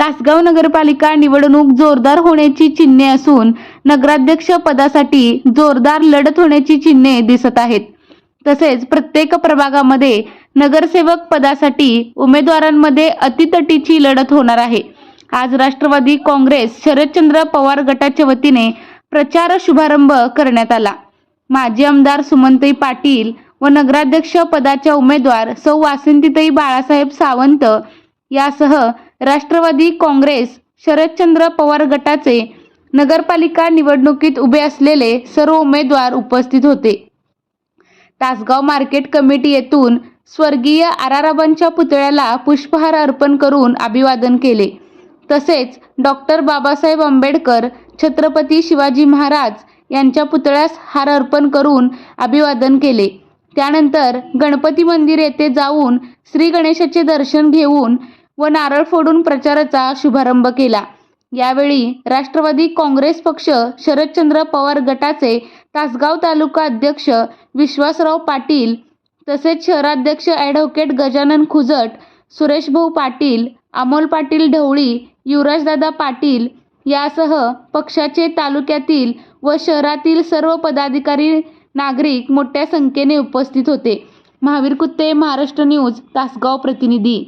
तासगाव नगरपालिका निवडणूक जोरदार होण्याची चिन्हे असून नगराध्यक्ष पदासाठी जोरदार लढत होण्याची चिन्हे दिसत आहेत. तसेच प्रत्येक प्रभागामध्ये नगरसेवक पदासाठी उमेदवारांमध्ये अटीतटीची लढत होणार आहे. आज राष्ट्रवादी काँग्रेस शरदचंद्र पवार गटाच्या वतीने प्रचार शुभारंभ करण्यात आला. माजी आमदार सुमनताई पाटील व नगराध्यक्ष पदाच्या उमेदवार सौ वासंतीताई बाळासाहेब सावंत यासह राष्ट्रवादी काँग्रेस शरदचंद्र पवार गटाचे नगरपालिका निवडणुकीत उभे असलेले सर्व उमेदवार उपस्थित होते. तासगाव मार्केट कमिटी येथून स्वर्गीय आराराबांच्या पुतळ्याला पुष्पहार अर्पण करून अभिवादन केले. तसेच डॉक्टर बाबासाहेब आंबेडकर, छत्रपती शिवाजी महाराज यांच्या पुतळ्यास हार अर्पण करून अभिवादन केले. त्यानंतर गणपती मंदिर येथे जाऊन श्री गणेशाचे दर्शन घेऊन व नारळ फोडून प्रचाराचा शुभारंभ केला. यावेळी राष्ट्रवादी काँग्रेस पक्ष शरदचंद्र पवार गटाचे तासगाव तालुका अध्यक्ष विश्वासराव पाटील, तसेच शहराध्यक्ष ॲडव्होकेट गजानन खुजट, सुरेशभाऊ पाटील, अमोल पाटील ढवळी, युवराजदादा पाटील यासह पक्षाचे तालुक्यातील व शहरातील सर्व पदाधिकारी, नागरिक मोठ्या संख्येने उपस्थित होते. महावीर कुत्ते, महाराष्ट्र न्यूज, तासगाव प्रतिनिधी.